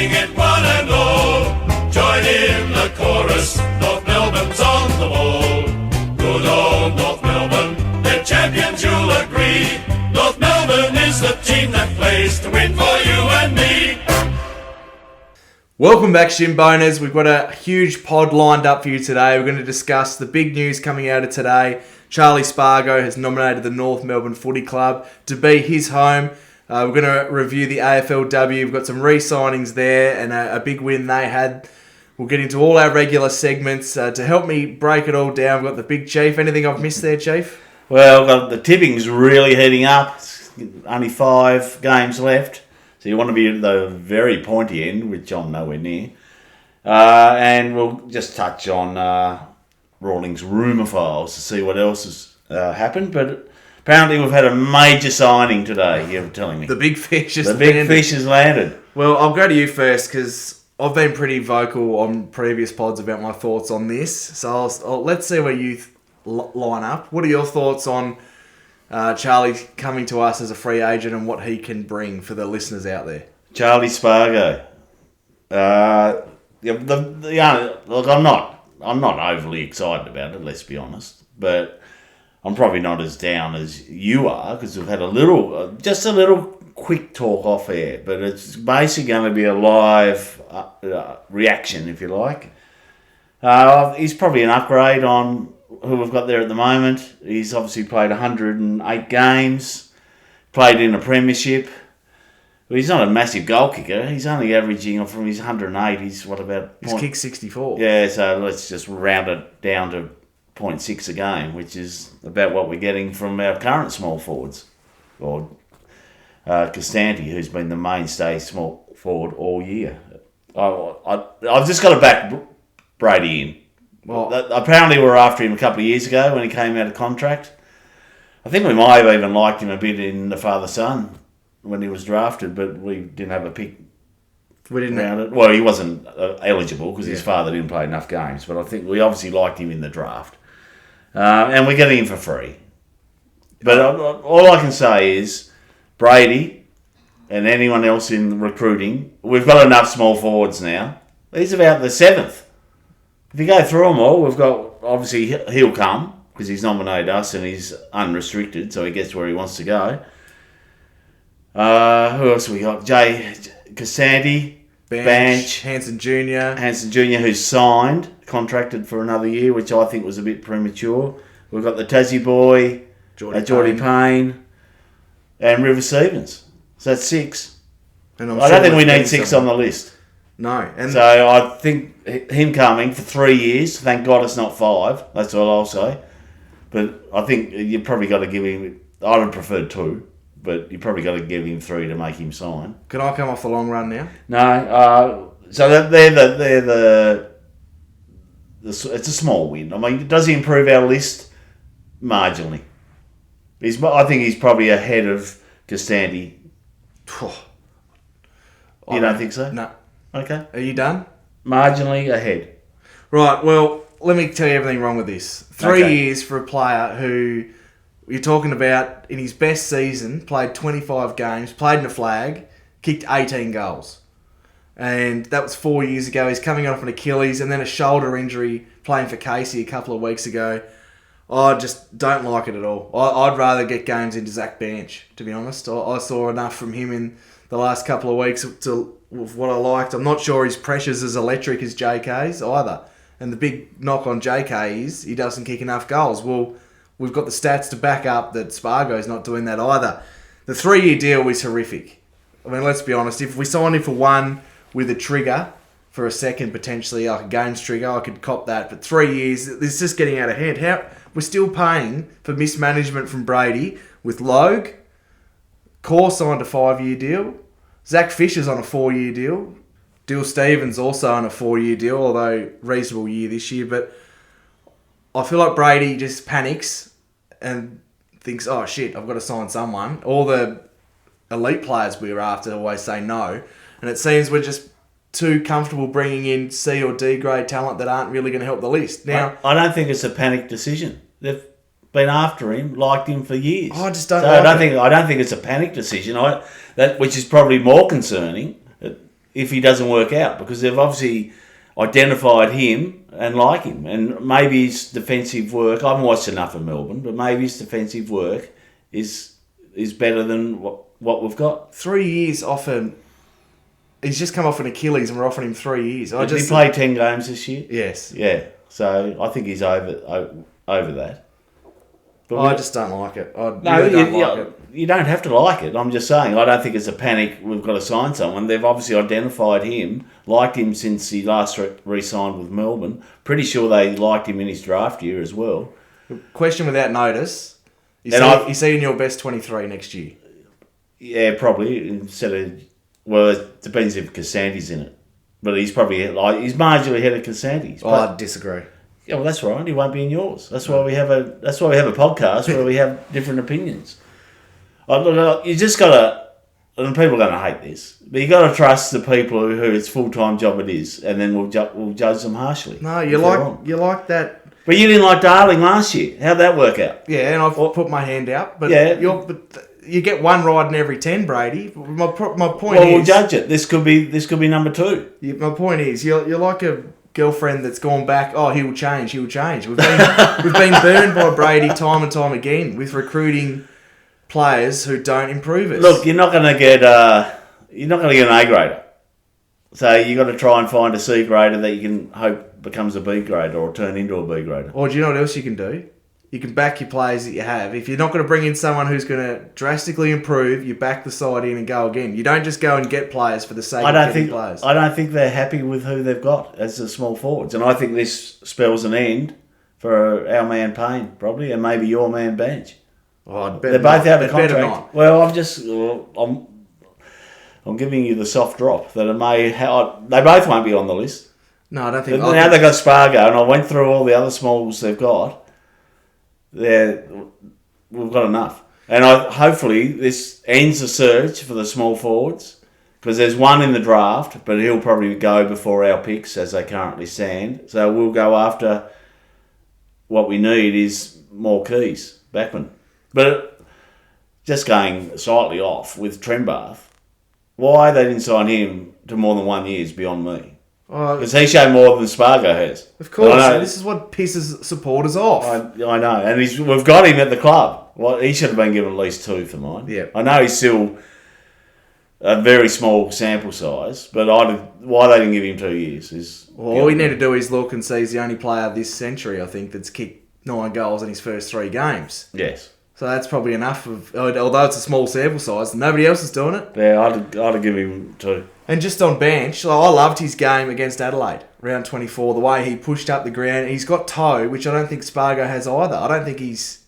sing it one and all. Join in the chorus, North Melbourne's on the ball. Good old North Melbourne, they're champions, you'll agree. North Melbourne is the team that plays to win for you and me. Welcome back, Shin Boners. We've got a huge pod lined up for you today. We're going to discuss the big news coming out of today. Charlie Spargo has nominated the North Melbourne Footy Club to be his home. We're going to review the AFLW. We've got some re-signings there and a big win they had. We'll get into all our regular segments. To help me break it all down, we've got the big chief. Anything I've missed there, Chief? Well, the tipping's really heating up. Only 5 games left. So you want to be at the very pointy end, which I'm nowhere near. And we'll just touch on Rawlings rumour files to see what else has happened. But apparently we've had a major signing today, you're telling me. The big fish has landed. The big fish has landed. Well, I'll go to you first because I've been pretty vocal on previous pods about my thoughts on this. So let's see where you line up. What are your thoughts on Charlie coming to us as a free agent and what he can bring for the listeners out there? Charlie Spargo. Look, I'm not overly excited about it, let's be honest. But I'm probably not as down as you are because we've had a little quick talk off air. But it's basically going to be a live reaction, if you like. He's probably an upgrade on who we've got there at the moment. He's obviously played 108 games, played in a premiership. Well, he's not a massive goal kicker. He's only averaging from his 108. He's He's kicked 64. Yeah, so let's just round it down to 0.6 a game, which is about what we're getting from our current small forwards. Or Costanti, who's been the mainstay small forward all year. I've just got to back Brady in. Well, apparently we were after him a couple of years ago when he came out of contract. I think we might have even liked him a bit in the father-son when he was drafted, but we didn't have a pick. We didn't around it. Well, he wasn't eligible because his father didn't play enough games, but I think we obviously liked him in the draft. And we're getting him for free. But all I can say is Brady and anyone else in recruiting, we've got enough small forwards now. He's about the 7th. If you go through them all, we've got, obviously, he'll come because he's nominated us and he's unrestricted, so he gets where he wants to go. Who else have we got? Costanti, Banch, Hanson Jr., who's signed, contracted for another year, which I think was a bit premature. We've got the Tassie boy, Geordie Payne, and River Stevens. So that's 6. And I don't think we need 6 on the list. No. So I think him coming for 3 years, thank God it's not 5, that's all I'll say. But I think you probably got to give him, I would prefer 2, but you probably got to give him 3 to make him sign. Can I come off the long run now? No. So they're it's a small win. I mean, does he improve our list? Marginally. I think he's probably ahead of Costanti. You don't think so? No. Okay. Are you done? Marginally ahead. Right, well, let me tell you everything wrong with this. 3 years for a player who you're talking about in his best season, played 25 games, played in a flag, kicked 18 goals. And that was 4 years ago. He's coming off an Achilles and then a shoulder injury playing for Casey a couple of weeks ago. I just don't like it at all. I'd rather get games into Zach Banch, to be honest. I saw enough from him in the last couple of weeks to what I liked. I'm not sure his pressure's as electric as JK's either. And the big knock on JK is he doesn't kick enough goals. Well, we've got the stats to back up that Spargo's not doing that either. The 3-year deal was horrific. I mean, let's be honest. If we signed him for 1 with a trigger for a second, potentially, like a games trigger, I could cop that. But 3 years, it's just getting out of hand. We're still paying for mismanagement from Brady with Logue. Core signed a 5-year deal. Zach Fisher's on a 4-year deal. Dill Stevens also on a 4-year deal, although reasonable year this year. But I feel like Brady just panics and thinks, oh shit, I've got to sign someone. All the elite players we were after always say no. And it seems we're just too comfortable bringing in C or D grade talent that aren't really going to help the list. Now, I don't think it's a panic decision. They've been after him, liked him for years. I just don't. I don't think it's a panic decision. Which is probably more concerning. if he doesn't work out, because they've obviously identified him and like him. And maybe his defensive work, I haven't watched enough of Melbourne, but maybe his defensive work is better than what we've got. 3 years off him. He's just come off an Achilles and we're offering him 3 years. Did he play 10 games this year? Yes. Yeah. So I think he's over that. But I just don't like it. I no, really don't like it. You don't have to like it. I'm just saying, I don't think it's a panic, we've got to sign someone. They've obviously identified him, liked him since he last re-signed with Melbourne. Pretty sure they liked him in his draft year as well. Question without notice. You see in your best 23 next year? Yeah, probably. Instead of, well, it depends if Casanti's in it. But he's probably, he's marginally ahead of Casanti. I disagree. Yeah, well, that's right. He won't be in yours. That's why we have a podcast where we have different opinions. You just got to, and people are going to hate this, but you got to trust the people who it's full-time job it is, and then we'll judge them harshly. No, you like that. But you didn't like Darling last year. How'd that work out? Yeah, and I've put my hand out. But yeah, you get one ride in every 10, Brady. My point is, we'll judge it. This could be number 2. My point is, you're like a girlfriend that's gone back. Oh, he'll change. We've been burned by Brady time and time again with recruiting players who don't improve us. Look, you're not going to get an A grader. So you got to try and find a C grader that you can hope becomes a B grader or turn into a B grader. Or do you know what else you can do? You can back your players that you have. If you're not going to bring in someone who's going to drastically improve, you back the side in and go again. You don't just go and get players for the sake of getting players. I don't think they're happy with who they've got as the small forwards. And I think this spells an end for our man Payne, probably, and maybe your man Banch. Oh, they're both out of contract. Well, I'm giving you the soft drop that they both won't be on the list. No, I don't think. Now they've got Spargo, and I went through all the other smalls they've got. We've got enough, and hopefully this ends the search for the small forwards, because there's one in the draft, but he'll probably go before our picks as they currently stand. So we'll go after what we need is more keys, backman. But just going slightly off with Trembath, why they didn't sign him to more than 1 year is beyond me. Because he showed more than Spargo has. Of course, this is what pisses supporters off. I know, and we've got him at the club. Well, he should have been given at least 2 for mine. Yeah, I know he's still a very small sample size, but why they didn't give him 2 years is... Well, all we need to do is look and see he's the only player this century, I think, that's kicked 9 goals in his first 3 games. Yes. So that's probably enough although it's a small sample size, nobody else is doing it. Yeah, I'd give him 2. And just on bench, I loved his game against Adelaide, round 24, the way he pushed up the ground. He's got toe, which I don't think Spargo has either. I think he's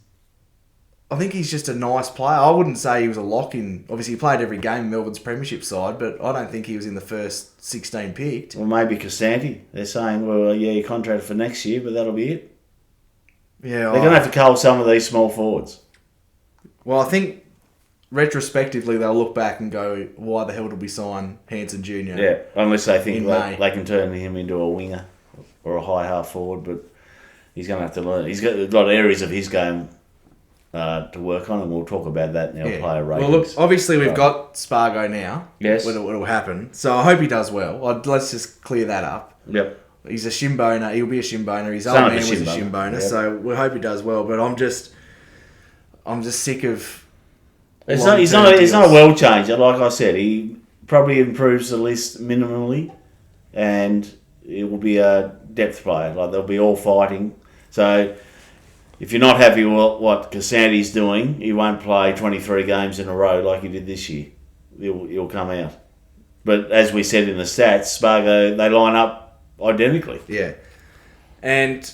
just a nice player. I wouldn't say he was a lock-in. Obviously, he played every game in Melbourne's premiership side, but I don't think he was in the first 16 picked. Well, maybe Casanti. They're saying, well, yeah, you're contracted for next year, but that'll be it. Yeah, they're going to have to cull some of these small forwards. Well, I think retrospectively they'll look back and go, why the hell did we sign Hanson Jr.? Yeah, unless they think they can turn him into a winger or a high half forward, but he's going to have to learn. He's got a lot of areas of his game to work on, and we'll talk about that in our player ratings. Well, look, obviously we've got Spargo now. Yes. It'll happen. So I hope he does well. Let's just clear that up. Yep. He's a shin boner. He'll be a shin boner. His old man was a shin boner. Yep. So we hope he does well. But I'm just sick of... He's not a world changer, like I said. He probably improves the list minimally, and it will be a depth player. Like they'll be all fighting. So if you're not happy with what Casanti's doing, he won't play 23 games in a row like he did this year. He'll come out. But as we said in the stats, Spargo, they line up identically. Yeah. And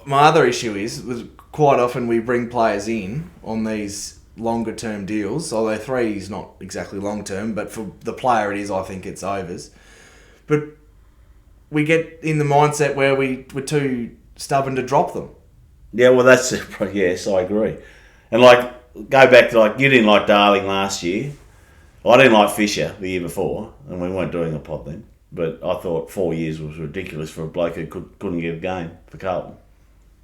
my other issue is quite often we bring players in on these longer term deals, although 3 is not exactly long term, but for the player it is. I think it's overs. But we get in the mindset where we're too stubborn to drop them. Yeah, well, yes, I agree. And go back to you didn't like Darling last year. I didn't like Fisher the year before, and we weren't doing a pod then. But I thought 4 years was ridiculous for a bloke who couldn't get a game for Carlton.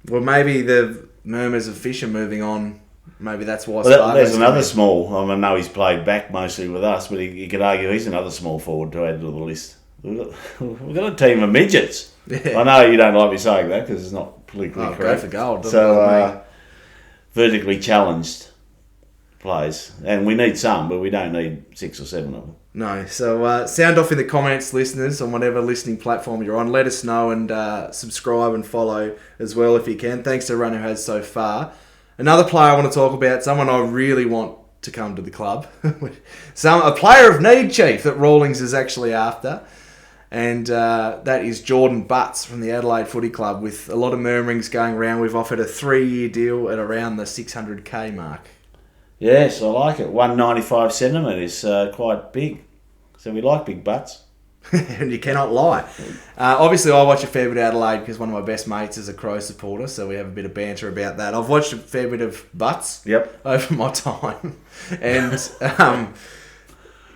Well, maybe the murmurs of Fisher moving on Maybe that's why. There's another small. I know he's played back mostly with us, but you could argue he's another small forward to add to the list. We've got a team of midgets. Yeah. I know you don't like me saying that because it's not politically correct. Go for gold. So vertically challenged players, and we need some, but we don't need 6 or 7 of them. No. So sound off in the comments, listeners, on whatever listening platform you're on. Let us know and subscribe and follow as well if you can. Thanks to everyone who has so far. Another player I want to talk about, someone I really want to come to the club. A player of need, Chief, that Rawlings is actually after. And that is Jordan Butts from the Adelaide Footy Club. With a lot of murmurings going around, we've offered a 3-year deal at around the 600k mark. Yes, I like it. 195 centimetres is quite big. So we like big butts. And you cannot lie. Obviously, I watch a fair bit of Adelaide because one of my best mates is a Crow supporter, so we have a bit of banter about that. I've watched a fair bit of Butts over my time. And,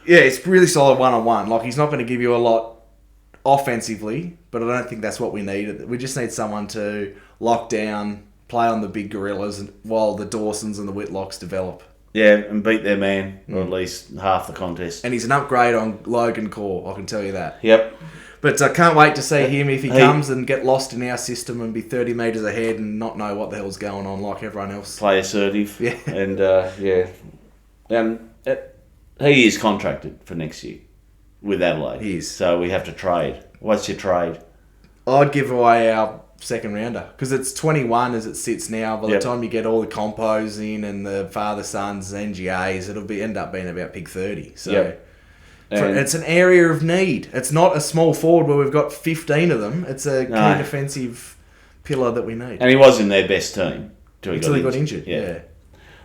it's really solid one-on-one. Like, he's not going to give you a lot offensively, but I don't think that's what we need. We just need someone to lock down, play on the big gorillas while the Dawsons and the Whitlocks develop. Yeah, and beat their man, or at least half the contest. And he's an upgrade on Logan Core, I can tell you that. Yep. But I can't wait to see him if he comes and get lost in our system and be 30 metres ahead and not know what the hell's going on like everyone else. Play assertive. Yeah. And, he is contracted for next year with Adelaide. He is. So we have to trade. What's your trade? I'd give away our second rounder because it's 21 as it sits now. By the time you get all the compos in and the father sons NGAs, it'll end up being about pick 30. So it's an area of need. It's not a small forward where we've got 15 of them. It's a key defensive pillar that we need. And he was in their best team until he got injured. Yeah.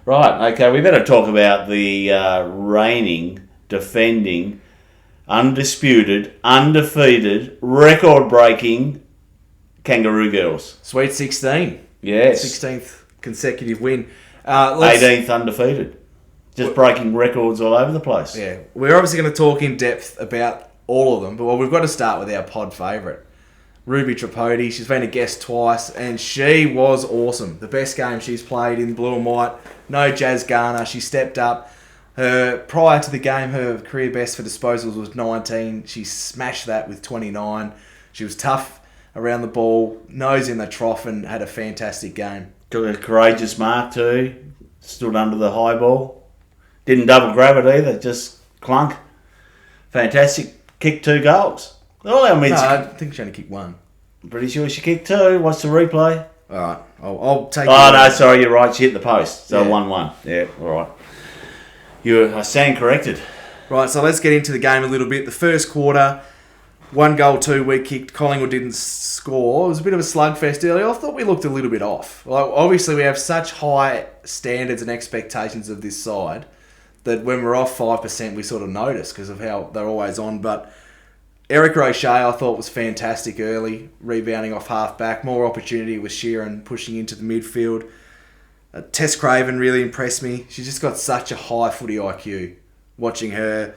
Right. Okay. We better talk about the reigning, defending, undisputed, undefeated, record-breaking Kangaroo Girls. Sweet 16. Yes. 16th consecutive win. 18th undefeated. Just breaking records all over the place. Yeah. We're obviously going to talk in depth about all of them, but we've got to start with our pod favourite, Ruby Tripodi. She's been a guest twice, and she was awesome. The best game she's played in blue and white. No Jazz Garner. She stepped up. Prior to the game, her career best for disposals was 19. She smashed that with 29. She was tough around the ball, nose in the trough, and had a fantastic game. Took a courageous mark too. Stood under the high ball. Didn't double grab it either. Just clunk. Fantastic. Kicked 2 goals. All our mids. No, I think she only kicked 1. I'm pretty sure she kicked 2. What's the replay? All right. I'll take it. Oh, no, sorry, you're right. She hit the post. So 1-1. Yeah, all right. I stand corrected. Right, so let's get into the game a little bit. The first quarter, 1 goal, 2 we kicked. Collingwood didn't score. It was a bit of a slugfest earlier. I thought we looked a little bit off. Like, obviously, we have such high standards and expectations of this side that when we're off 5%, we sort of notice because of how they're always on. But Eric Roche, I thought, was fantastic early, rebounding off half-back. More opportunity with Sheeran pushing into the midfield. Tess Craven really impressed me. She's just got such a high footy IQ. Watching her.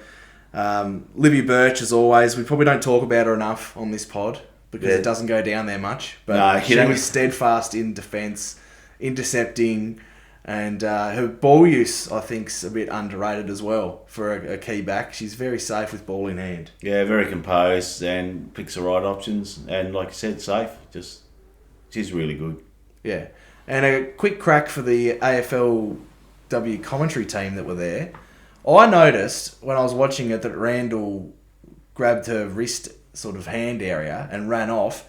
Livy Birch, as always. We probably don't talk about her enough on this pod because it doesn't go down there much. But she was steadfast in defence, intercepting, and her ball use, I think, is a bit underrated as well for a key back. She's very safe with ball in hand. Yeah, very composed and picks the right options. And like you said, safe. She's really good. Yeah. And a quick crack for the AFLW commentary team that were there. I noticed when I was watching it that Randall grabbed her wrist sort of hand area and ran off.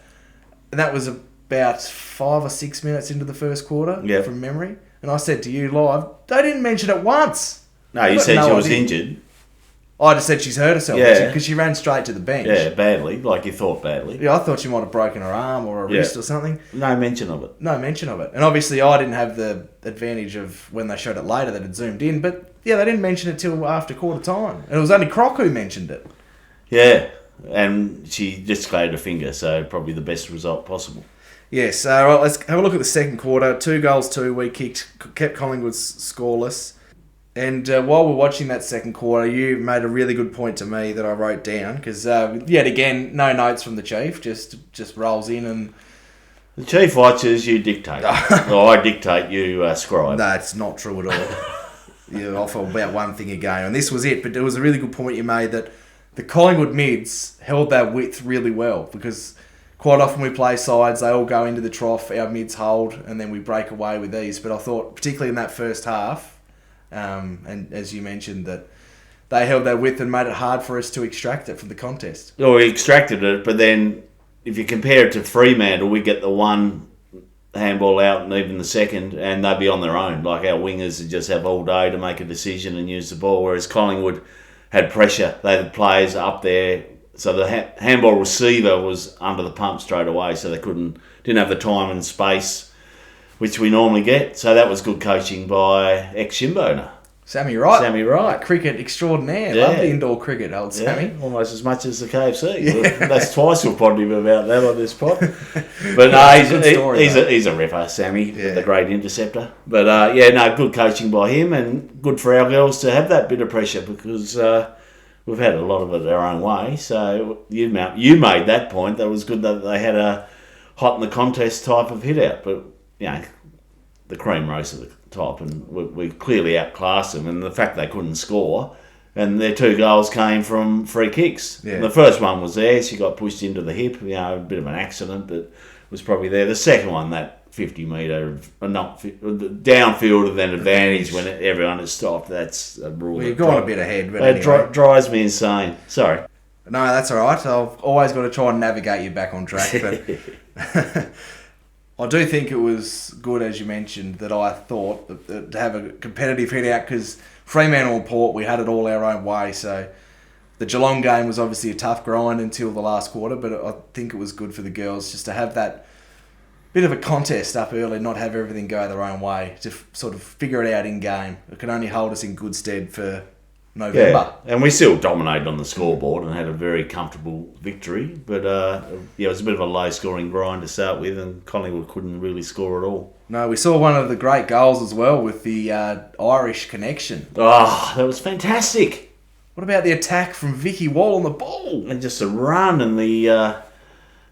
And that was about 5 or 6 minutes into the first quarter from memory. And I said to you live, they didn't mention it once. No, you said she was injured. I just said she's hurt herself because she ran straight to the bench. Yeah, badly, like you thought badly. Yeah, I thought she might have broken her arm or a wrist or something. No mention of it. No mention of it. And obviously I didn't have the advantage of when they showed it later that it zoomed in. But yeah, they didn't mention it till after quarter time. And it was only Croc who mentioned it. Yeah, and she dislocated her finger, so probably the best result possible. Yes, right, let's have a look at the second quarter. 2 goals, 2 we kicked, kept Collingwood scoreless. And while we're watching that second quarter, you made a really good point to me that I wrote down because yet again, no notes from the chief, just rolls in and The chief watches, you dictate. Well, I dictate, you scribe. No, it's not true at all. You offer about one thing a game, and this was it. But it was a really good point you made that the Collingwood mids held their width really well, because quite often we play sides, they all go into the trough, our mids hold, and then we break away with these. But I thought, particularly in that first half, and as you mentioned, that they held their width and made it hard for us to extract it from the contest. Well, we extracted it, but then if you compare it to Fremantle, we get the one handball out and even the second, and they'd be on their own. Like our wingers would just have all day to make a decision and use the ball, whereas Collingwood had pressure. They had players up there, so the handball receiver was under the pump straight away, so they didn't have the time and space which we normally get. So that was good coaching by ex-Shinboner. Sammy Wright. Sammy Wright. Cricket extraordinaire. Yeah. Love the indoor cricket, old Sammy. Almost as much as the KFC. Yeah. That's twice we've podded him about that on this pod. But no, he's a ripper, Sammy, the great interceptor. But good coaching by him, and good for our girls to have that bit of pressure, because we've had a lot of it our own way. So you made that point. That was good that they had a hot in the contest type of hit out. But, the cream rose to the top, and we clearly outclassed them. And the fact they couldn't score, and their 2 goals came from free kicks. Yeah. And the first one was there. She got pushed into the hip, a bit of an accident, but was probably there. The second one, that 50 metre, downfield and then advantage when everyone has stopped. That's a rule. Well, you've gone a bit ahead, but it drives me insane. Sorry. No, that's all right. I've always got to try and navigate you back on track. But I do think it was good, as you mentioned, that I thought that to have a competitive hit out, because Fremantle and Port, we had it all our own way. So the Geelong game was obviously a tough grind until the last quarter, but I think it was good for the girls just to have that bit of a contest up early, not have everything go their own way, to sort of figure it out in game. It can only hold us in good stead for November. Yeah, and we still dominated on the scoreboard and had a very comfortable victory. But it was a bit of a low-scoring grind to start with, and Collingwood couldn't really score at all. No, we saw one of the great goals as well with the Irish connection. Oh, that was fantastic. What about the attack from Vicky Wall on the ball? And just a run and the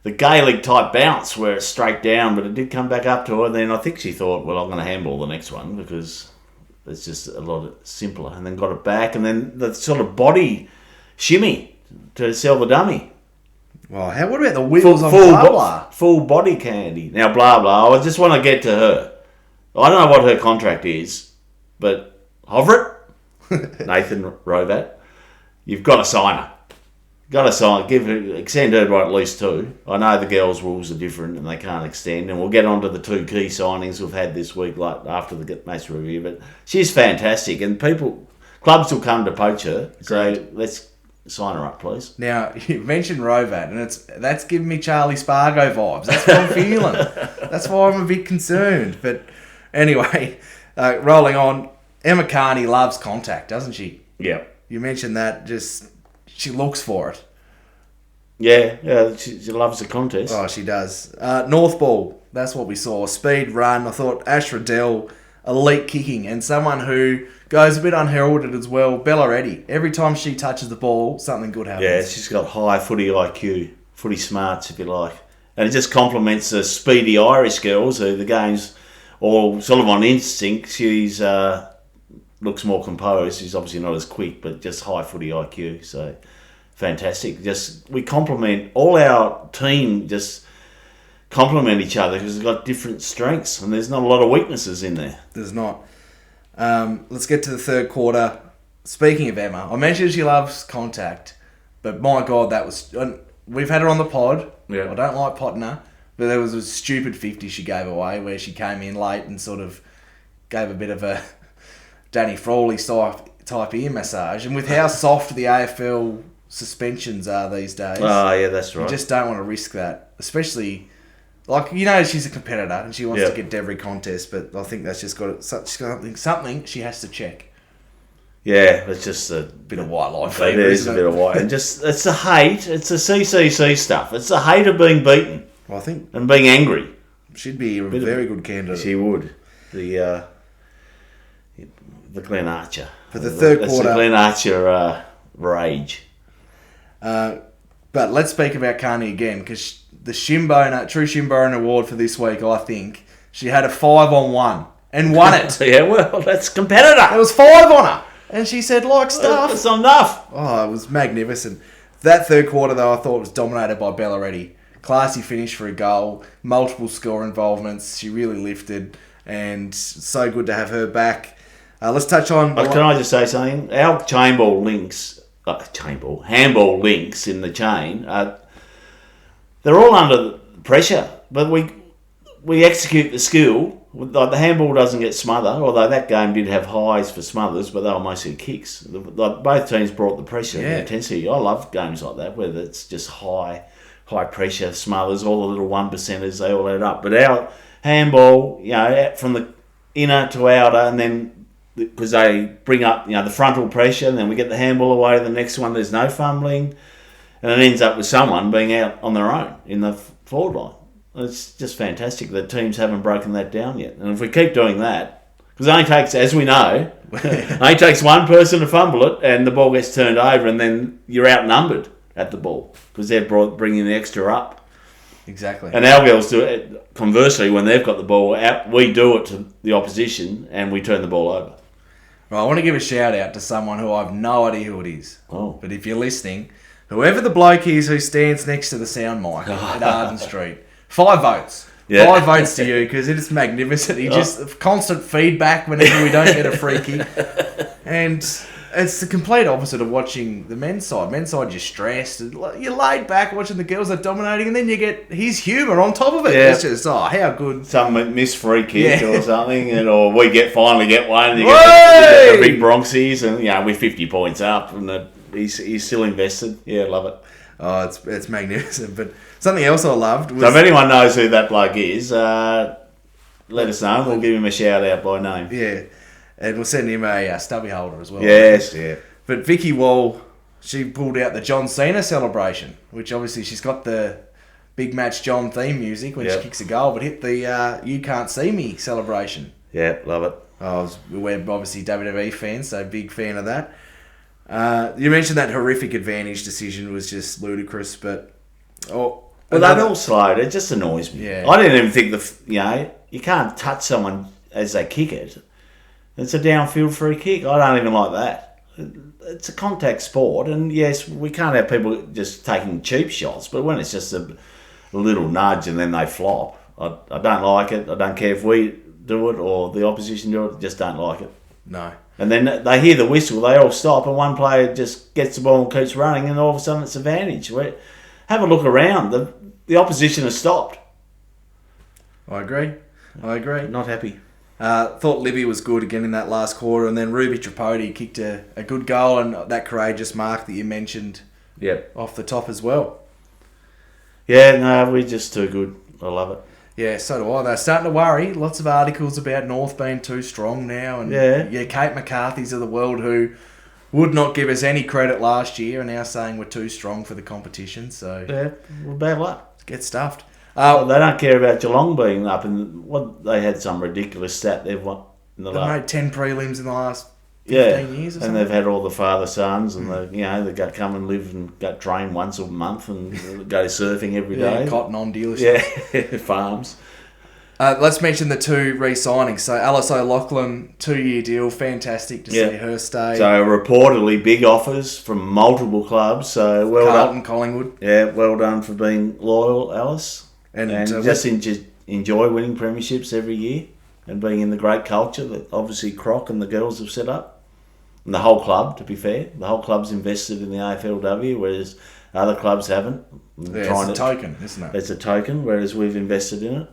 Gaelic type bounce where it's straight down, but it did come back up to her. Then I think she thought, well, I'm going to handball the next one, because it's just a lot simpler, and then got it back, and then the sort of body shimmy to sell the dummy. Well, what about the wheels on blah blah? Full body candy. Now, blah blah. I just want to get to her. I don't know what her contract is, but hover it, Nathan Rovat. You've got to sign her. Got to sign. Extend her by at least 2. I know the girls' rules are different and they can't extend, and we'll get on to the 2 key signings we've had this week, like after the match review. But she's fantastic, and clubs will come to poach her. So let's sign her up, please. Now, you mentioned Rovat, and that's giving me Charlie Spargo vibes. That's what I'm feeling. That's why I'm a bit concerned. But anyway, rolling on. Emma Carney loves contact, doesn't she? Yeah. You mentioned that. She looks for it. Yeah, she loves the contest. Oh, she does. North ball, that's what we saw. Speed run. I thought Ash Riddell, elite kicking, and someone who goes a bit unheralded as well, Bella Reddy. Every time she touches the ball, something good happens. Yeah, she's got high footy IQ, footy smarts, if you like. And it just complements the speedy Irish girls, who the game's all sort of on instinct. She's looks more composed. She's obviously not as quick, but just high footy IQ. So fantastic. Just we complement all our team. Just complement each other because we've got different strengths, and there's not a lot of weaknesses in there. There's not. Let's get to the third quarter. Speaking of Emma, I mentioned she loves contact, but my God, that was. We've had her on the pod. Yeah. I don't like potting her, but there was a stupid 50 she gave away where she came in late and sort of gave a bit of a Danny Frawley type ear massage. And with how soft the AFL suspensions are these days, oh yeah, that's right. You just don't want to risk that, especially. Like, she's a competitor and she wants to get to every contest, but I think that's just got something she has to check. Yeah, it's just a bit of white lie It fever, is a bit of white. And just, it's the hate. It's the CCC stuff. It's the hate of being beaten. Well, I think... And being angry. She'd be a very good candidate. She would. The Glenn Archer. For the third quarter... It's the Glenn Archer rage. But let's speak about Carney again, because the True Shinboner Award for this week, I think. She had a 5-on-1 and won it. Yeah, well, that's competitor. There was 5 on her. And she said, like stuff. That's not enough. Oh, it was magnificent. That third quarter, though, I thought was dominated by Bellaretti. Classy finish for a goal, multiple score involvements. She really lifted, and so good to have her back. Let's touch on... Can I just say something? Our handball links in the chain, they're all under pressure, but we execute the skill. Like the handball doesn't get smothered, although that game did have highs for smothers, but they were mostly kicks. Like both teams brought the pressure and the intensity. I love games like that where it's just high pressure, smothers, all the little 1%ers, they all add up. But our handball, from the inner to outer, and then because they bring up, the frontal pressure, and then we get the handball away to the next one, there's no fumbling, and it ends up with someone being out on their own in the forward line. It's just fantastic that teams haven't broken that down yet. And if we keep doing that, because it only takes, as we know, it only takes one person to fumble it and the ball gets turned over and then you're outnumbered at the ball because they're bringing the extra up. Exactly. And our girls do it, conversely, when they've got the ball out, we do it to the opposition and we turn the ball over. Well, I want to give a shout out to someone who I have no idea who it is. Oh. But if you're listening, whoever the bloke is who stands next to the sound mic at Arden Street, 5 votes. Yeah. 5 votes to you because it is magnificent. He just constant feedback whenever we don't get a free kick. And it's the complete opposite of watching the men's side. Men's side, you're stressed. You're laid back watching the girls are dominating, and then you get his humour on top of it. Yeah. It's just, how good. Some missed free kick or something, or we finally get one, and you Hey! get the big Bronxies, and we're 50 points up, and he's still invested. Yeah, love it. Oh, it's magnificent. But something else I loved was... So if anyone knows who that bloke is, let us know. We'll give him a shout out by name. Yeah, and we'll send him a stubby holder as well. Yes, yeah. But Vicky Wall, she pulled out the John Cena celebration, which obviously she's got the big match John theme music when she kicks a goal, but hit the You Can't See Me celebration. Yeah, love it. We're obviously WWE fans, so big fan of that. You mentioned that horrific advantage decision was just ludicrous, but... Well, they're all slowed. It just annoys me. Yeah. I didn't even think you can't touch someone as they kick it. It's a downfield free kick. I don't even like that. It's a contact sport, and yes, we can't have people just taking cheap shots, but when it's just a little nudge and then they flop, I don't like it. I don't care if we do it or the opposition do it. I just don't like it. No. And then they hear the whistle, they all stop, and one player just gets the ball and keeps running, and all of a sudden it's advantage. Have a look around. The opposition has stopped. I agree. Not happy. Thought Libby was good again in that last quarter, and then Ruby Tripodi kicked a good goal, and that courageous mark that you mentioned off the top as well. Yeah, no, we're just too good. I love it. Yeah, so do I. They're starting to worry. Lots of articles about North being too strong now. And Kate McCarthy's of the world who would not give us any credit last year are now saying we're too strong for the competition. So well, bad luck. Get stuffed. Well, they don't care about Geelong being up. And they had some ridiculous stat they've won in the They've last... made 10 prelims in the last 15 years or something. And they've had all the father-sons and they go come and live and go train once a month and go surfing every day. Cotton on dealerships. Yeah, farms. Let's mention the 2 re-signings. So Alice O'Loughlin, 2-year deal, fantastic to see her stay. So reportedly big offers from multiple clubs. So well Carlton, done. Collingwood. Yeah, well done for being loyal, Alice. And just enjoy winning premierships every year and being in the great culture that obviously Croc and the girls have set up. And the whole club, to be fair. The whole club's invested in the AFLW, whereas other clubs haven't. Yeah, it's a token, isn't it? It's a token, whereas we've invested in it.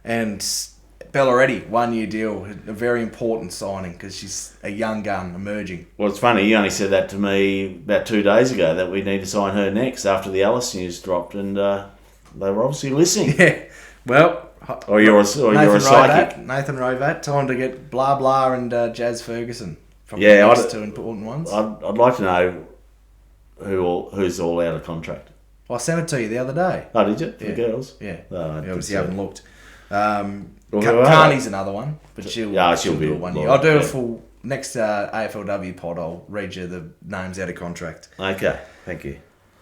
And Bellaretti, 1-year deal, a very important signing because she's a young gun emerging. Well, it's funny, you only said that to me about 2 days ago, that we need to sign her next after the Alice news dropped, and they were obviously listening. Yeah, well... Or you're a psychic. Nathan Rovat, time to get Blah Blah and Jazz Ferguson from the next 2 important ones. I'd like to know who's all out of contract. I sent it to you the other day. Oh, did you? For the girls? Yeah. Oh, You obviously haven't looked. who Carney's another one, but she'll be do it 1 year. well, I'll do a full next AFLW pod. I'll read you the names out of contract. Okay, thank you.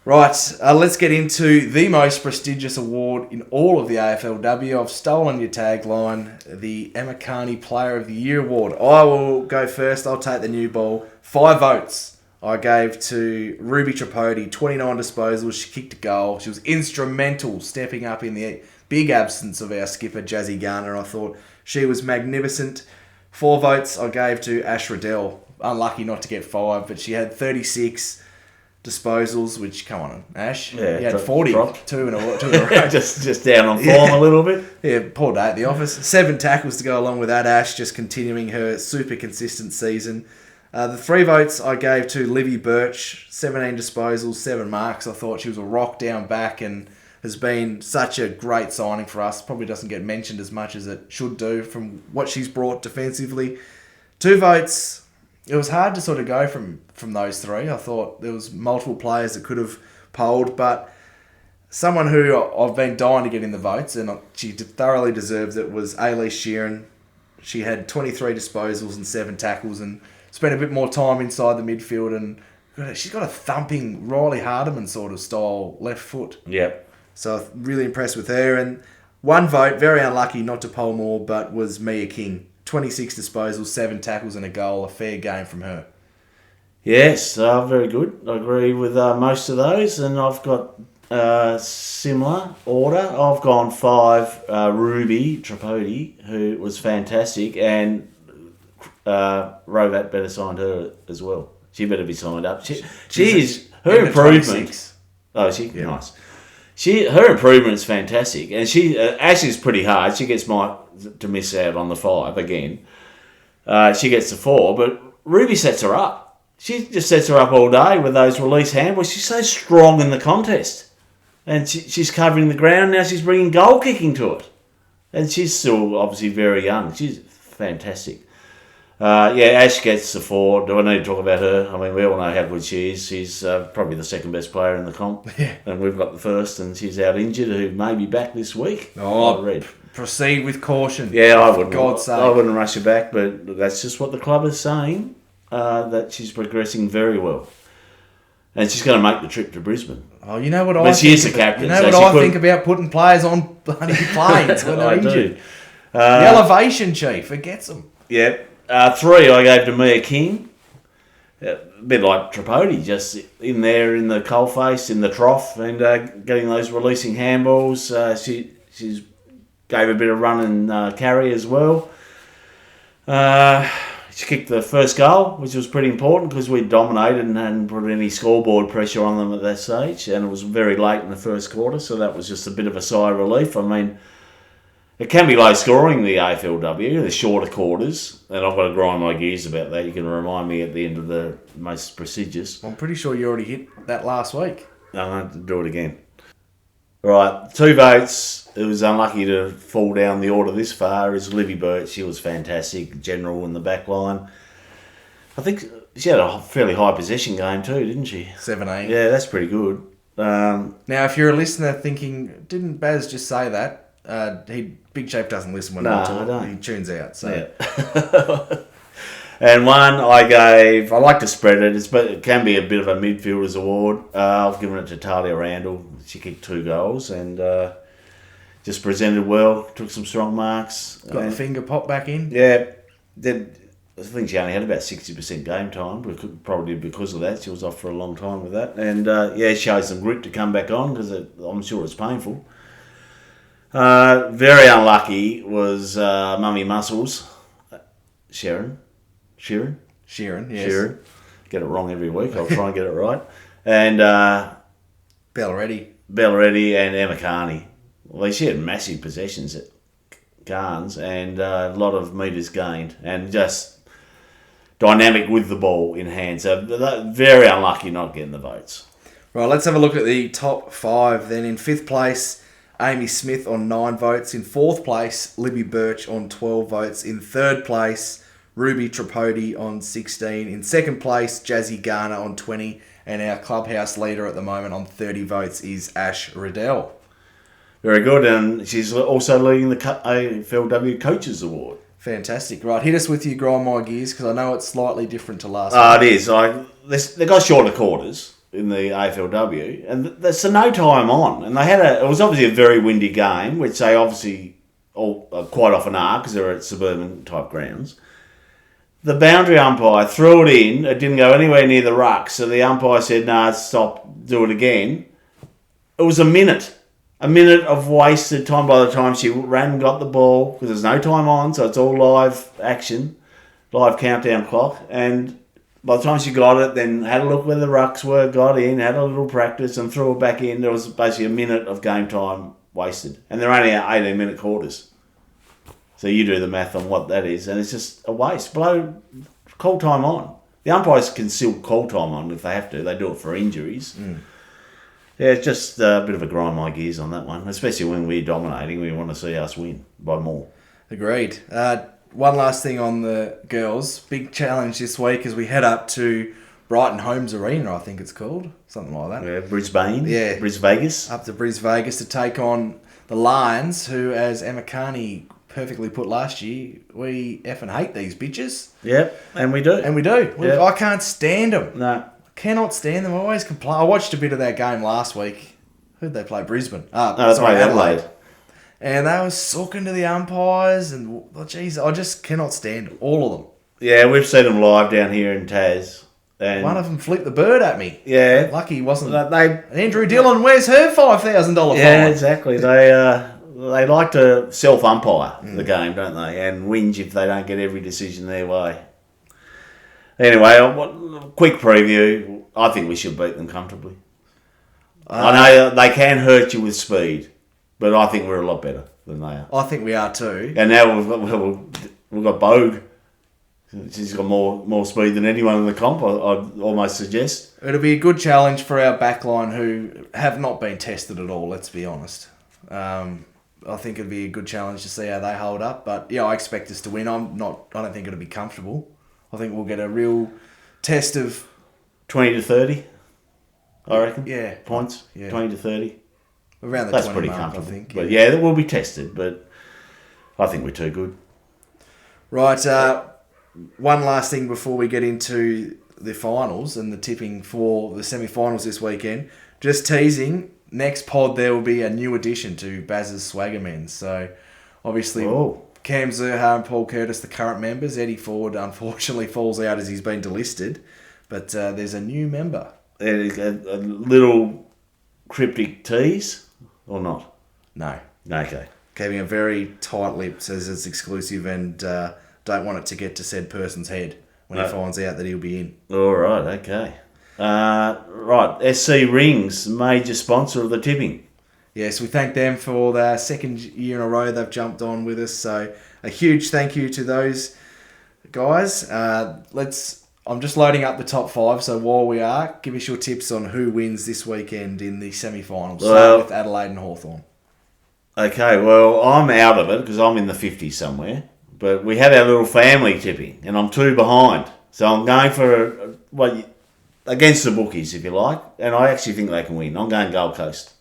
Right, let's get into the most prestigious award in all of the AFLW. I've stolen your tagline, the Emaci Player of the Year award. I will go first. I'll take the new ball. 5 votes I gave to Ruby Tripodi, 29 disposals. She kicked a goal. She was instrumental stepping up in the big absence of our skipper, Jazzy Garner. I thought she was magnificent. 4 votes I gave to Ash Riddell. Unlucky not to get 5, but she had 36 disposals, which, come on, Ash. Yeah, he had 40, two in a row. just down on form a little bit. Yeah, poor day at the office. 7 tackles to go along with that. Ash just continuing her super consistent season. The 3 votes I gave to Livy Birch, 17 disposals, 7 marks. I thought she was a rock down back and has been such a great signing for us. Probably doesn't get mentioned as much as it should do from what she's brought defensively. 2 votes. It was hard to sort of go from those 3. I thought there was multiple players that could have polled, but someone who I've been dying to get in the votes, and she thoroughly deserves it, was Ailey Sheeran. She had 23 disposals and 7 tackles and spent a bit more time inside the midfield, and she's got a thumping Riley Hardiman sort of style left foot. Yep. So really impressed with her. And 1 vote, very unlucky not to poll more, but was Mia King. 26 disposals, 7 tackles and a goal. A fair game from her. Yes, very good. I agree with most of those, and I've got similar order. I've gone 5 Ruby Tripodi, who was fantastic, and Rovat better signed her as well. She better be signed up. She's her improvement. Oh, nice. Her improvement is fantastic, and she Ashley's pretty hard. She gets to miss out on the 5 again. She gets the 4, but Ruby sets her up. She just sets her up all day with those release handballs. She's so strong in the contest, and she's covering the ground now. She's bringing goal kicking to it, and she's still obviously very young. She's fantastic. Ash gets the 4. Do I need to talk about her? I mean, we all know how good she is. She's probably the second best player in the comp. Yeah. And we've got the first, and she's out injured, who may be back this week. Oh, I read. Proceed with caution. Yeah, I wouldn't. God's sake. I wouldn't rush her back, but that's just what the club is saying, that she's progressing very well. And she's going to make the trip to Brisbane. Oh, you know what But she is the captain. You know what I think about putting players on bloody planes when they're I injured? do. The elevation chief, it gets them. Yeah. 3 I gave to Mia King. A bit like Tripodi, just in there in the coalface, in the trough, and getting those releasing handballs. She's gave a bit of run and carry as well. She kicked the first goal, which was pretty important because we dominated and hadn't put any scoreboard pressure on them at that stage, and it was very late in the first quarter, so that was just a bit of a sigh of relief. I mean, it can be low scoring, the AFLW, the shorter quarters, and I've got to grind my gears about that. You can remind me at the end of the most prestigious. I'm pretty sure you already hit that last week. I'm going to do it again. Right, 2 votes. It was unlucky to fall down the order this far. Is Livy Birch. She was fantastic, general in the back line. I think she had a fairly high possession game too, didn't she? 17. Yeah, that's pretty good. Now, if you're a listener thinking, didn't Baz just say that? Big Shape doesn't listen when we talk. I don't. He tunes out. So. Yeah. And 1 I gave, I like to spread it. It can be a bit of a midfielder's award. I've given it to Talia Randall. She kicked 2 goals and just presented well, took some strong marks. Got the finger pop back in. Yeah. I think she only had about 60% game time, probably because of that. She was off for a long time with that. And showed some grit to come back on because I'm sure it's painful. Very unlucky was Mummy Muscles. Sheeran, yes. Sheeran. Get it wrong every week. I'll try and get it right. And Bellaretti and Emma Carney. Well, she had massive possessions at Cairns and a lot of metres gained and just dynamic with the ball in hand. So very unlucky not getting the votes. Right, let's have a look at the top 5 then. In 5th place, Amy Smith on 9 votes. In 4th place, Libby Birch on 12 votes. In 3rd place, Ruby Tripodi on 16. In 2nd place, Jazzy Garner on 20. And our clubhouse leader at the moment on 30 votes is Ash Riddell. Very good, and she's also leading the AFLW Coaches Award. Fantastic. Right, hit us with your grind my gears because I know it's slightly different to last week. It is. They got shorter quarters. in the AFLW, and that's the no time on. And it was obviously a very windy game, which they obviously quite often are because they're at suburban type grounds. The boundary umpire threw it in. It didn't go anywhere near the ruck, so the umpire said, "No, stop, do it again." It was a minute of wasted time by the time she ran and got the ball because there's no time on, so it's all live action, live countdown clock. And by the time she got it, then had a look where the rucks were, got in, had a little practice and threw it back in. There was basically a minute of game time wasted. And they're only 18-minute quarters. So you do the math on what that is, and it's just a waste. Call time on. The umpires can still call time on if they have to. They do it for injuries. Yeah, it's just a bit of a grind my gears on that one, especially when we're dominating. We want to see us win by more. Agreed. One last thing on the girls. Big challenge this week as we head up to Brighton Homes Arena, I think it's called. Something like that. Yeah, Brisbane. Yeah. Bris Vegas. Up to Bris Vegas to take on the Lions, who, as Emma Carney perfectly put last year, we effing hate these bitches. Yep, and we do. Yep. I can't stand them. No. Cannot stand them. I always complain. I watched a bit of that game last week. Who'd they play? Brisbane. Adelaide. And they were sulking to the umpires, and geez, I just cannot stand all of them. Yeah, we've seen them live down here in Tas. And one of them flipped the bird at me. Yeah. Lucky he wasn't. They Andrew Dillon, where's her $5,000 fine? Yeah, exactly. They like to self-umpire the game, don't they? And whinge if they don't get every decision their way. Anyway, quick preview. I think we should beat them comfortably. I know they can hurt you with speed, but I think we're a lot better than they are. I think we are too. And now we've got Bogue. She's got more speed than anyone in the comp, I'd almost suggest. It'll be a good challenge for our backline who have not been tested at all, let's be honest. I think it'd be a good challenge to see how they hold up. But yeah, I expect us to win. I don't think it'll be comfortable. I think we'll get a real test of 20 to 30, I reckon. Yeah. Points. Yeah. 20 to 30. Around the That's 20 pretty mark, comfortable. I think. But yeah, we'll be tested, but I think we're too good. Right, one last thing before we get into the finals and the tipping for the semi-finals this weekend. Just teasing, next pod there will be a new addition to Baz's Swaggermen. So obviously Cam Zerha and Paul Curtis, the current members. Eddie Ford unfortunately falls out as he's been delisted. But there's a new member. A little cryptic tease or not? No. Okay. Keeping a very tight lip, says it's exclusive and don't want it to get to said person's head when he finds out that he'll be in. All right, okay. Right, SC Rings, major sponsor of the tipping. Yes, we thank them for their second year in a row they've jumped on with us. So a huge thank you to those guys. I'm just loading up the top 5. So while we are, give us your tips on who wins this weekend in the semi-finals. Start with Adelaide and Hawthorn. Okay, well, I'm out of it because I'm in the 50s somewhere. But we have our little family tipping, and I'm 2 behind. So I'm going for against the bookies, if you like. And I actually think they can win. I'm going Gold Coast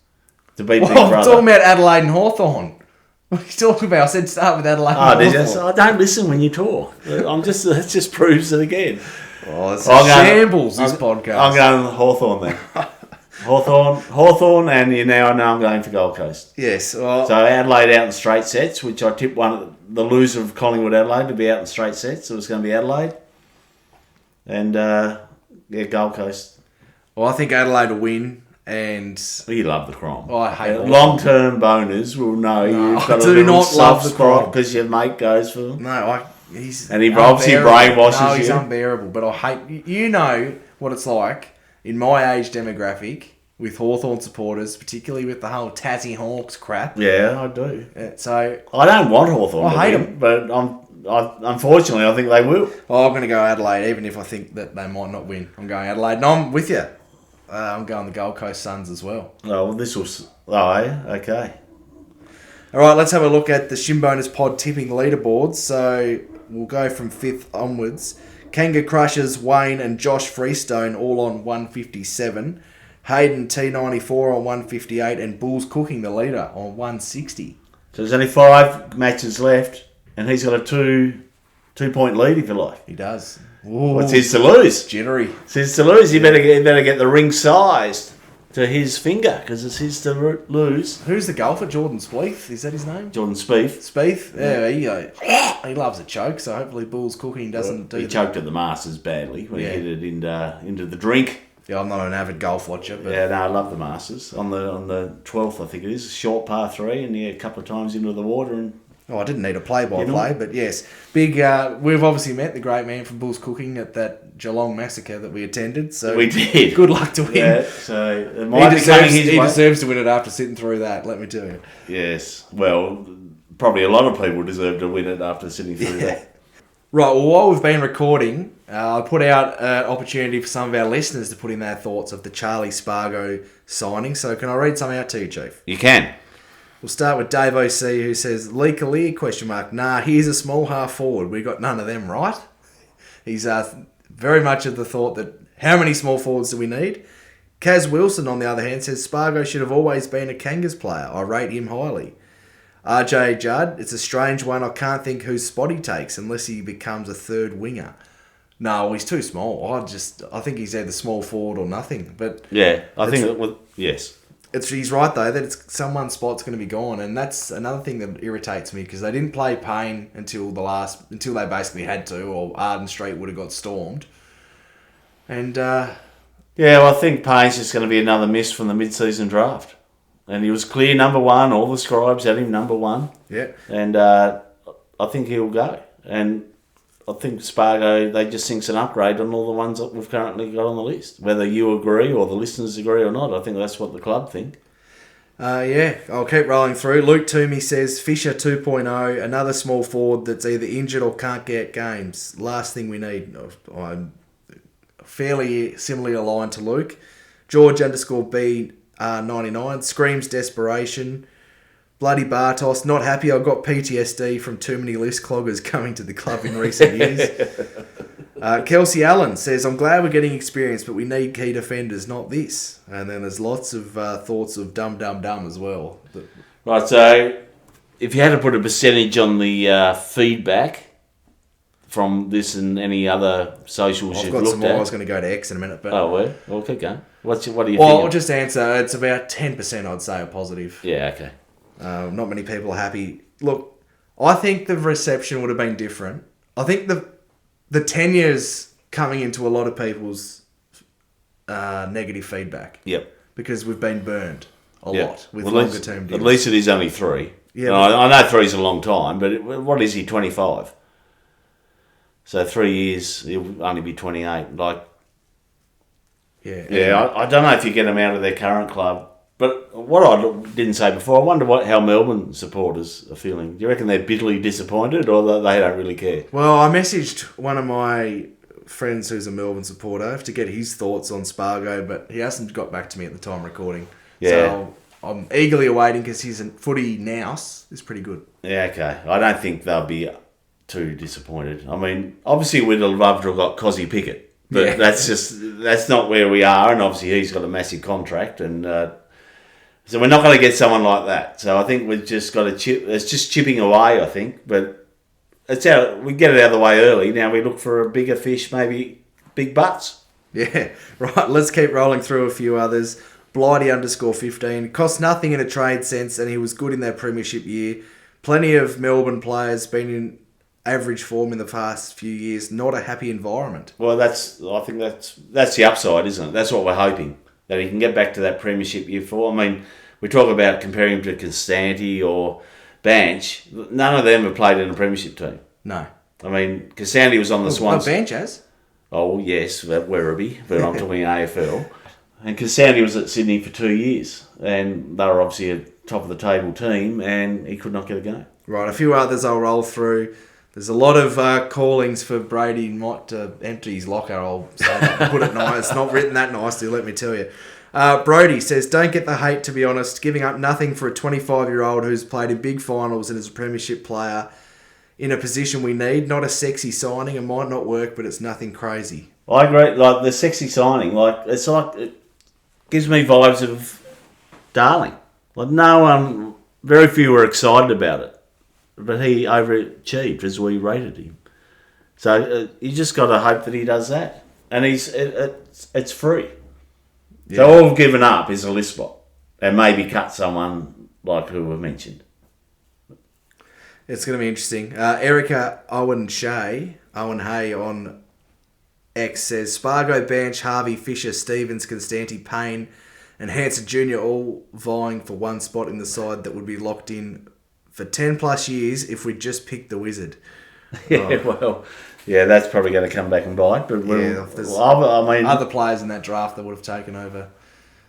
to beat Big Brother. I'm talking about Adelaide and Hawthorn. What are you talking about? I said start with Adelaide and Hawthorn. I don't listen when you talk. It just proves it again. Oh, it's shambles, this podcast. I'm going Hawthorn then. Hawthorn, and you now know I'm going for Gold Coast. Yes. Well, so Adelaide out in straight sets, which I tipped the loser of Collingwood Adelaide to be out in straight sets. So it was going to be Adelaide. And, Gold Coast. Well, I think Adelaide will win. And you love the Crom. I hate it. Long-term boners will know you've got I do not love the Crom because your mate goes for them. No, he's and he obviously brainwashes you. No, he's unbearable. But I hate... You know what it's like in my age demographic with Hawthorn supporters, particularly with the whole Tassie Hawks crap. Yeah, I do. So I don't want Hawthorn to hate win, but unfortunately, I think they will. I'm going to go Adelaide, even if I think that they might not win. I'm going Adelaide. No, I'm with you. I'm going the Gold Coast Suns as well. Oh, well, this was... Oh, okay. All right, let's have a look at the Shimboners Pod tipping leaderboards. So we'll go from 5th onwards. Kanga Crushers, Wayne and Josh Freestone all on 157. Hayden T94 on 158 and Bulls Cooking the leader on 160. So there's only 5 matches left and he's got a 2-point lead if you like. He does. What's his to lose? Jittery. It's his to lose. He better get the ring sized to his finger because it's his to lose. Who's the golfer? Jordan Spieth? Is that his name? Jordan Spieth. Spieth? Yeah, he loves a choke, so hopefully Bull's cooking doesn't do He that. choked at the Masters badly when he hit it into the drink. Yeah, I'm not an avid golf watcher, but Yeah, no, I love the Masters. On the 12th, I think it is, a short par 3, and a couple of times into the water. And I didn't need a play-by-play, but yes. Big. We've obviously met the great man from Bull's Cooking at that Geelong massacre that we attended, so we did. Good luck to him. Yeah, so it might He be coming his way. deserves to win it after sitting through that, let me tell you. Yes, well, probably a lot of people deserve to win it after sitting through that. Right, well, while we've been recording, I put out an opportunity for some of our listeners to put in their thoughts of the Charlie Spargo signing. So can I read something out to you, Chief? You can. We'll start with Dave OC, who says, Lee Kalir, ? Nah, he's a small half forward. We got none of them, right? He's very much of the thought that how many small forwards do we need? Kaz Wilson, on the other hand, says Spargo should have always been a Kangas player. I rate him highly. RJ Judd, it's a strange one. I can't think whose spot he takes unless he becomes a third winger. No, he's too small. I think he's either small forward or nothing. But Yeah, I think yes. he's right though that someone's spot's going to be gone, and that's another thing that irritates me because they didn't play Payne until they basically had to, or Arden Street would have got stormed. And Yeah, well, I think Payne's just going to be another miss from the mid-season draft. And he was clear number one. All the scribes had him number one. yeah, And I think he'll go. And I think Spargo, they just think it's an upgrade on all the ones that we've currently got on the list. Whether you agree or the listeners agree or not, I think that's what the club think. yeah, I'll keep rolling through. Luke Toomey says Fisher 2.0, another small forward that's either injured or can't get games. Last thing we need. I'm fairly similarly aligned to Luke. George _B 99 screams desperation. Bloody Bartos, not happy. I got PTSD from too many list cloggers coming to the club in recent years. Kelsey Allen says, I'm glad we're getting experience, but we need key defenders, not this. And then there's lots of thoughts of dumb as well. Right, so if you had to put a percentage on the feedback from this and any other socials I've you've got looked some more. I at... was going to go to X in a minute. But Well, keep going. What do you Well, think? I'll just answer. It's about 10%, I'd say, are positive. Yeah, okay. Not many people are happy. Look, I think the reception would have been different. I think the tenure's coming into a lot of people's negative feedback. Yep. Because we've been burned a Yep. lot with Well, longer term deals. At least it is only 3. Yeah, No, I know 3's a long time, but what is he, 25? So 3 years, he'll only be 28. Yeah. I don't know if you get them out of their current club. But what I didn't say before, I wonder how Melbourne supporters are feeling. Do you reckon they're bitterly disappointed or they don't really care? Well, I messaged one of my friends who's a Melbourne supporter to get his thoughts on Spargo, but he hasn't got back to me at the time recording. Yeah. So I'm eagerly awaiting because his footy nous is pretty good. Yeah, okay. I don't think they'll be too disappointed. I mean, obviously we'd have loved to have got Cozzy Pickett, but Yeah. that's not where we are, and obviously he's got a massive contract, and so we're not going to get someone like that. So I think we've just got to chip. It's just chipping away, I think, but it's out. We get it out of the way early. Now we look for a bigger fish, maybe big butts. Yeah, right. Let's keep rolling through a few others. Blighty _15 cost nothing in a trade sense, and he was good in their premiership year. Plenty of Melbourne players been in average form in the past few years. Not a happy environment. Well, I think that's the upside, isn't it? That's what we're hoping, that he can get back to that premiership year 4. I mean, we talk about comparing him to Constanti or Banch. None of them have played in a premiership team. No. I mean, Constanti was on the Swans. Bench has. Oh, yes, Werribee, but I'm talking AFL. And Constanti was at Sydney for 2 years, and they were obviously a top-of-the-table team, and he could not get a game. Right, a few others I'll roll through. There's a lot of callings for Brady not to empty his locker. I'll say that, put it nice. It's not written that nicely, let me tell you. Brody says, don't get the hate, to be honest. Giving up nothing for a 25-year-old who's played in big finals and is a premiership player in a position we need. Not a sexy signing. It might not work, but it's nothing crazy. I agree. Like, the sexy signing, it gives me vibes of Darling. Like, very few were excited about it. But he overachieved as we rated him. So you just got to hope that he does that. And it's free. Yeah. So all we've given up is a list spot. And maybe cut someone like who we mentioned. It's going to be interesting. Erica Owen Hay on X says, Spargo, Bench, Harvey, Fisher, Stevens, Constanti, Payne and Hanson Jr. all vying for one spot in the side that would be locked in for 10 plus years if we just picked the Wizard. That's probably going to come back and bite. But other players in that draft that would have taken over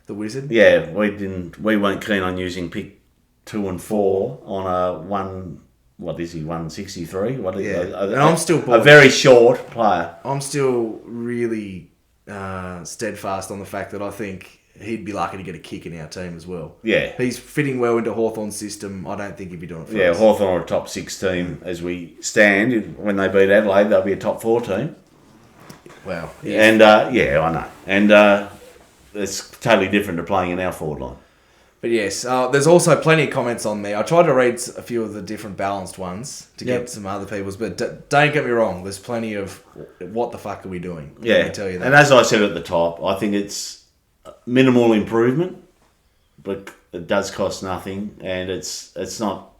the Wizard. Yeah, we weren't keen on using pick 2 and 4 on a 163? And I'm still a very short player. I'm still really steadfast on the fact that I think he'd be lucky to get a kick in our team as well. Yeah. He's fitting well into Hawthorn's system. I don't think he'd be doing it for us. Yeah, Hawthorn are a top 6 team as we stand. When they beat Adelaide, they'll be a top 4 team. Wow. Yeah. And, I know. And it's totally different to playing in our forward line. But yes, there's also plenty of comments on there. I tried to read a few of the different balanced ones to get some other people's, but don't get me wrong, there's plenty of what the fuck are we doing? Yeah, Let me tell you that. And as I said at the top, I think it's minimal improvement, but it does cost nothing, and it's not.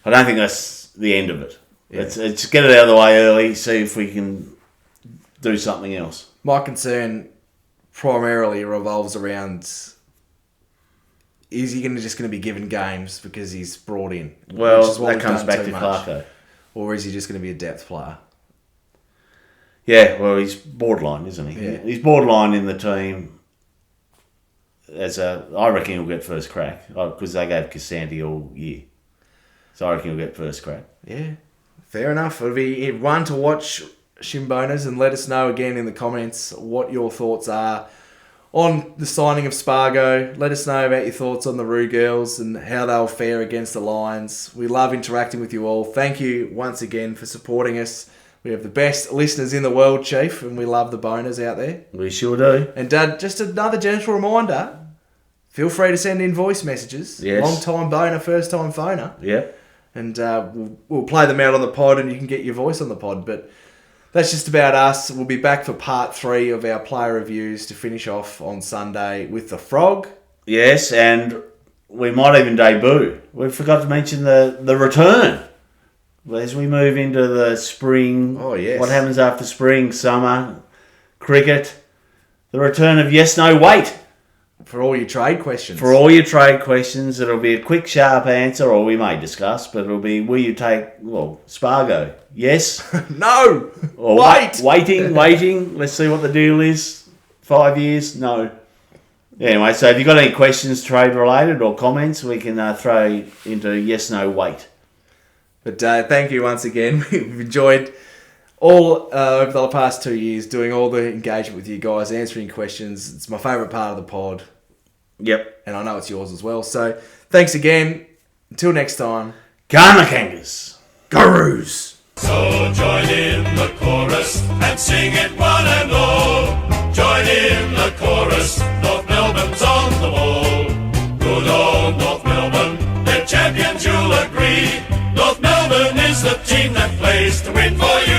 I don't think that's the end of it. Yeah. It's get it out of the way early, see if we can do something else. My concern primarily revolves around: is he just going to be given games because he's brought in? Well, that comes back to Clarko. Or is he just going to be a depth player? Yeah, well, he's borderline, isn't he? Yeah. He's borderline in the team. I reckon he'll get first crack because they gave Casanti all year. So I reckon he'll get first crack. Yeah, fair enough. It'll be one to watch, Shimboners, and let us know again in the comments what your thoughts are on the signing of Spargo. Let us know about your thoughts on the Roo Girls and how they'll fare against the Lions. We love interacting with you all. Thank you once again for supporting us. We have the best listeners in the world, Chief, and we love the boners out there. We sure do. And Dad, just another gentle reminder, feel free to send in voice messages. Yes. Long-time boner, first-time phoner. Yep. And we'll play them out on the pod and you can get your voice on the pod. But that's just about us. We'll be back for part 3 of our player reviews to finish off on Sunday with the Frog. Yes, and we might even debut. We forgot to mention the return. As we move into the spring, what happens after spring, summer, cricket, the return of Yes, No, Wait. For all your trade questions. It'll be a quick, sharp answer, or we may discuss, but it'll be, will you take, Spargo? Yes? No! Or wait! Waiting. Let's see what the deal is. 5 years? No. Anyway, so if you've got any questions, trade-related, or comments, we can throw into Yes, No, Wait. But thank you once again. We've enjoyed all over the past 2 years doing all the engagement with you guys, answering questions. It's my favourite part of the pod. Yep. And I know it's yours as well. So thanks again. Until next time. Garner Kangas. Gurus. So join in the chorus and sing it one and all. Join in the chorus. North Melbourne's on the ball. Good old North Melbourne. They're champions, you'll agree. North Melbourne is the team that plays to win for you.